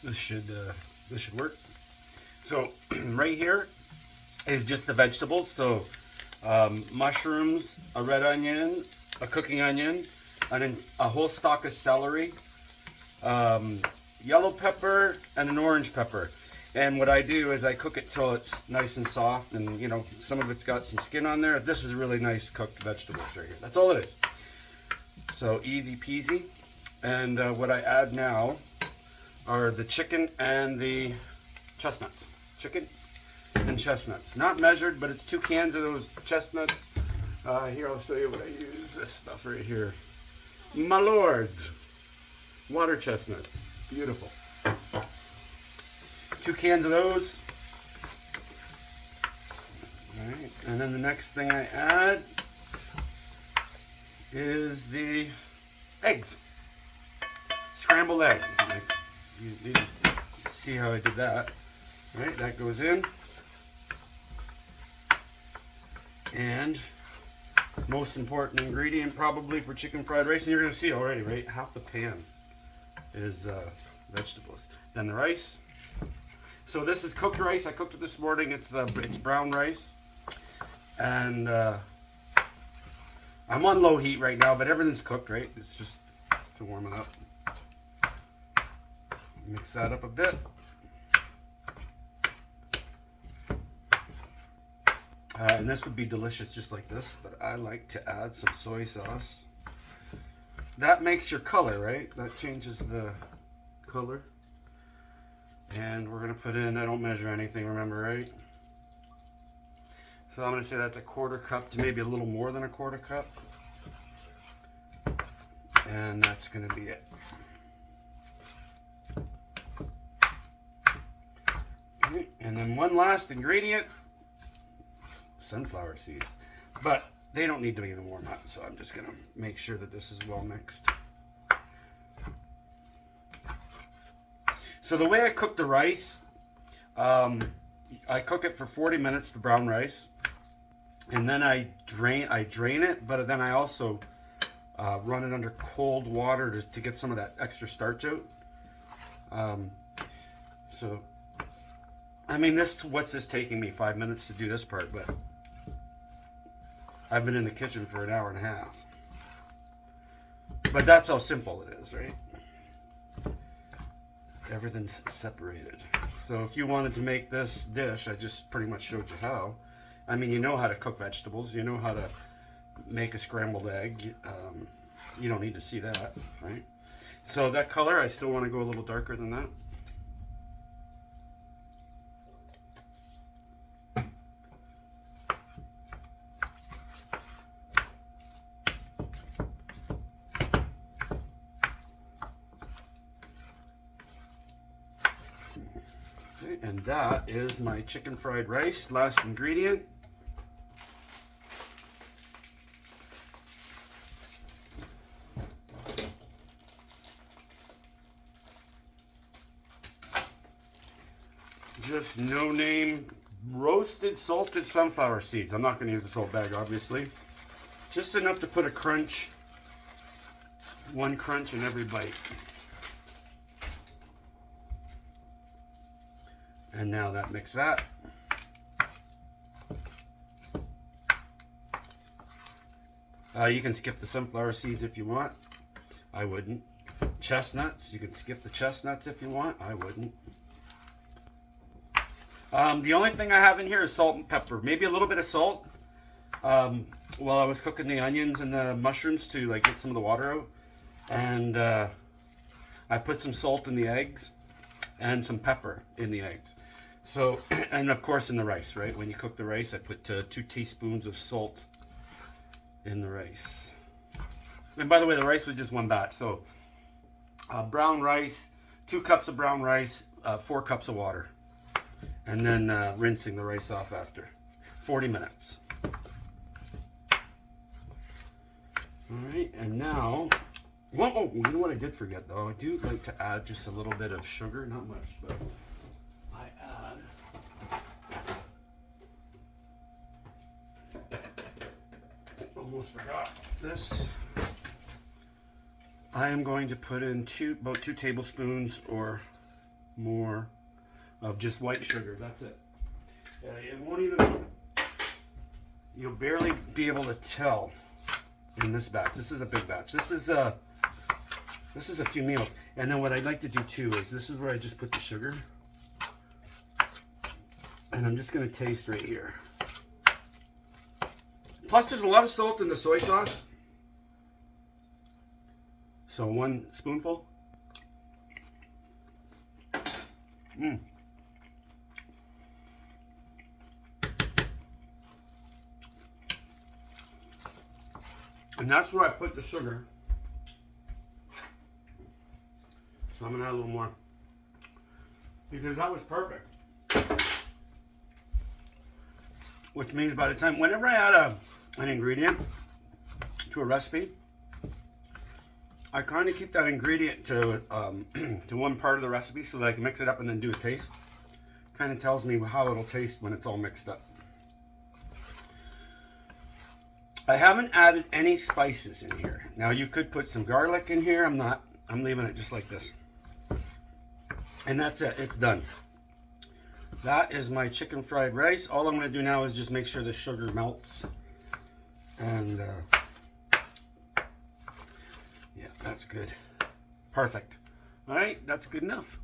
this should work. So right here is just the vegetables. So mushrooms, a red onion, a cooking onion, and a whole stalk of celery, yellow pepper, and an orange pepper. And what I do is I cook it till it's nice and soft, and you know, some of it's got some skin on there. This is really nice cooked vegetables right here. That's all it is. So easy peasy. And what I add now are the chicken and the chestnuts. Chicken and chestnuts. Not measured, but it's 2 cans of those chestnuts. Here, I'll show you what I use. This stuff right here. My lords. Water chestnuts. Beautiful. 2 cans of those. Alright, and then the next thing I add is the eggs. Scrambled egg. You see how I did that. Alright, that goes in. And most important ingredient probably for chicken fried rice, and you're going to see already, right? Half the pan is vegetables. Then the rice. So this is cooked rice. I cooked it this morning. It's brown rice, and I'm on low heat right now, but everything's cooked, right? It's just to warm it up. Mix that up a bit. And this would be delicious just like this, but I like to add some soy sauce. That makes your color, right? That changes the color. And we're going to put in, I don't measure anything, remember, right? So I'm going to say that's a 1/4 cup to maybe a little more than a 1/4 cup. And that's going to be it. Okay. And then one last ingredient, sunflower seeds. But they don't need to even warm up, so I'm just going to make sure that this is well mixed. So the way I cook the rice, I cook it for 40 minutes, the brown rice, and then I drain it, but then I also run it under cold water to get some of that extra starch out. So, I mean, what's this taking me? 5 minutes to do this part, but I've been in the kitchen for an hour and a half. But that's how simple it is, right? Everything's separated. So if you wanted to make this dish, I just pretty much showed you how. I mean, you know how to cook vegetables. You know how to make a scrambled egg. You don't need to see that, right? So that color, I still want to go a little darker than that. And that is my chicken fried rice, last ingredient. Just no-name roasted salted sunflower seeds. I'm not going to use this whole bag, obviously. Just enough to put a crunch, one crunch in every bite. And now that mix that. You can skip the sunflower seeds if you want. I wouldn't. Chestnuts, you can skip the chestnuts if you want. I wouldn't. The only thing I have in here is salt and pepper. Maybe a little bit of salt. While I was cooking the onions and the mushrooms to like get some of the water out. And I put some salt in the eggs and some pepper in the eggs. So, and of course in the rice, right? When you cook the rice, I put 2 teaspoons of salt in the rice. And by the way, the rice was just one batch. So, brown rice, 2 cups of brown rice, 4 cups of water. And then rinsing the rice off after 40 minutes. All right, and now, oh, you know what I did forget though? I do like to add just a little bit of sugar, not much, but I add, almost forgot this. I am going to put in about 2 tablespoons or more of just white sugar. That's it. It won't even, you'll barely be able to tell in this batch. This is a big batch. This is a few meals. And then what I'd like to do too is, this is where I just put the sugar. And I'm just gonna taste right here. Plus there's a lot of salt in the soy sauce. So 1 spoonful. And that's where I put the sugar. So I'm gonna add a little more. Because that was perfect. Which means by the time, whenever I add an ingredient to a recipe, I kind of keep that ingredient to to one part of the recipe so that I can mix it up and then do a taste. Kind of tells me how it'll taste when it's all mixed up. I haven't added any spices in here. Now you could put some garlic in here. I'm not. I'm leaving it just like this. And that's it. It's done. That is my chicken fried rice. All I'm going to do now is just make sure the sugar melts. And yeah, that's good. Perfect. All right, that's good enough.